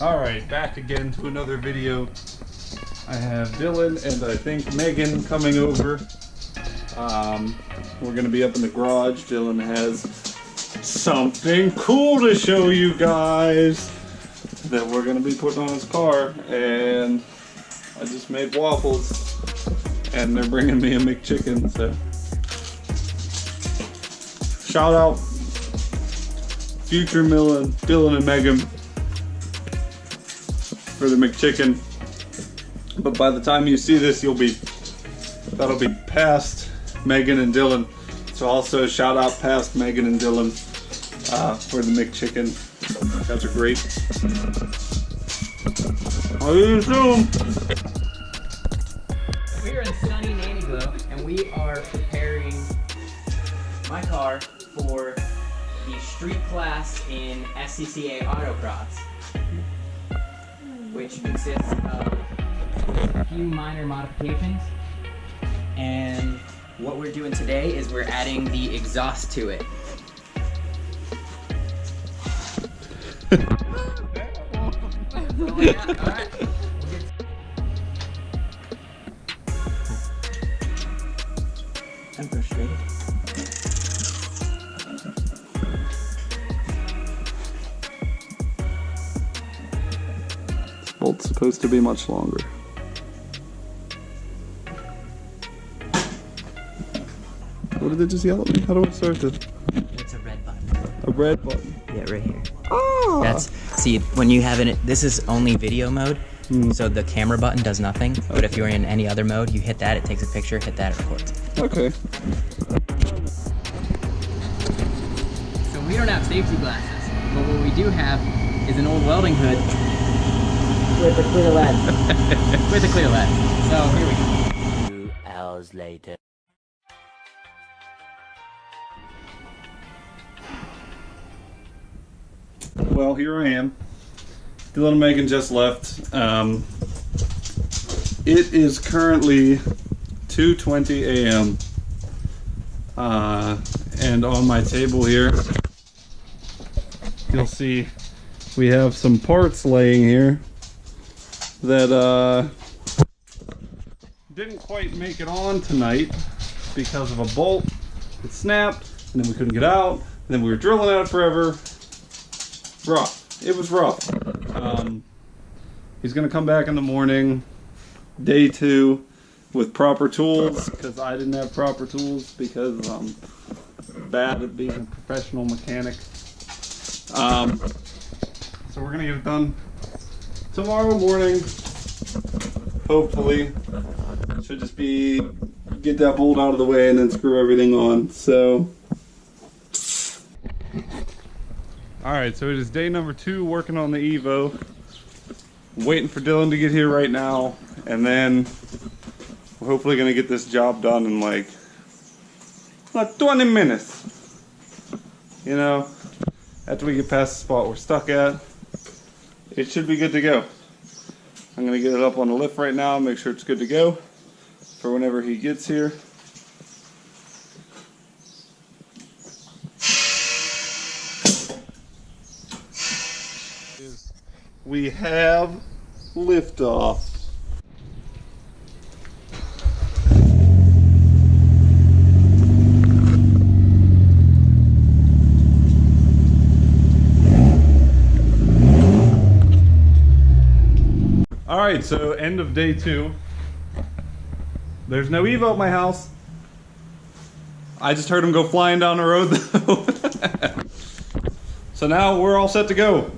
Alright, back again to another video. I have Dylan and I think Megan coming over. We're gonna be up in the garage. Dylan has something cool to show you guys that we're gonna be putting on his car, and I just made waffles and they're bringing me a McChicken, so shout out future Dylan and Megan for the McChicken. But by the time you see this, that'll be past Megan and Dylan. So also shout out past Megan and Dylan for the McChicken. Guys are great. I'll see you soon. We are in sunny Nanny Glow, and we are preparing my car for the street class in SCCA Autocross, which consists of a few minor modifications. And what we're doing today is we're adding the exhaust to it. Alright. I'm frustrated. This bolt's supposed to be much longer. What did they just yell at me? How do I start this? It's a red button. A red button? Yeah, right here. Ah! That's, see, when you have it, this is only video mode, so the camera button does nothing. But if you're in any other mode, you hit that, it takes a picture, hit that, it records. Okay. So we don't have safety glasses, but what we do have is an old welding hood with a clear lead. With a clear lead. So here we go. 2 hours later. Well, here I am. Dylan and Megan just left. It is currently 2:20 a.m. And on my table here, you'll see we have some parts laying here that didn't quite make it on tonight because of a bolt. It snapped, and then we couldn't get out, and then we were drilling at it forever. Rough. It was rough. He's gonna come back in the morning, day 2, with proper tools, because I didn't have proper tools because I'm bad at being a professional mechanic. So we're gonna get it done tomorrow morning. Hopefully. Should just be get that bolt out of the way and then screw everything on. So alright, so it is day number 2 working on the Evo. I'm waiting for Dylan to get here right now, and then we're hopefully going to get this job done in like 20 minutes. You know, after we get past the spot we're stuck at, it should be good to go. I'm going to get it up on the lift right now, make sure it's good to go for whenever he gets here. We have liftoff. Alright, so end of day 2. There's no Evo at my house. I just heard him go flying down the road though. So now we're all set to go.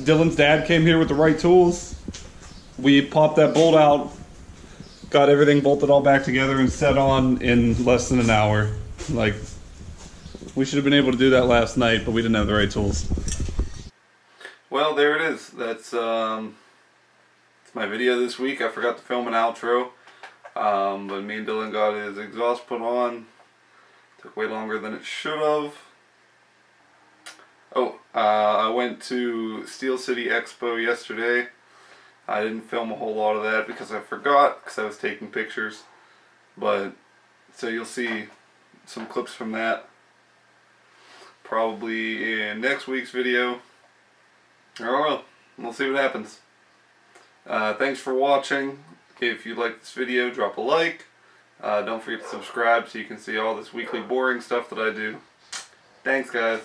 Dylan's dad came here with the right tools. We popped that bolt out, got everything bolted all back together and set on in less than an hour. Like, we should have been able to do that last night, but we didn't have the right tools. Well, there it is. That's it's my video this week. I forgot to film an outro, but me and Dylan got his exhaust put on. Took way longer than it should have. Oh, I went to Steel City Expo yesterday. I didn't film a whole lot of that because I forgot, because I was taking pictures. But, so you'll see some clips from that. probably in next week's video. Or well, we'll see what happens. Thanks for watching. If you like this video, drop a like. Don't forget to subscribe so you can see all this weekly boring stuff that I do. Thanks, guys.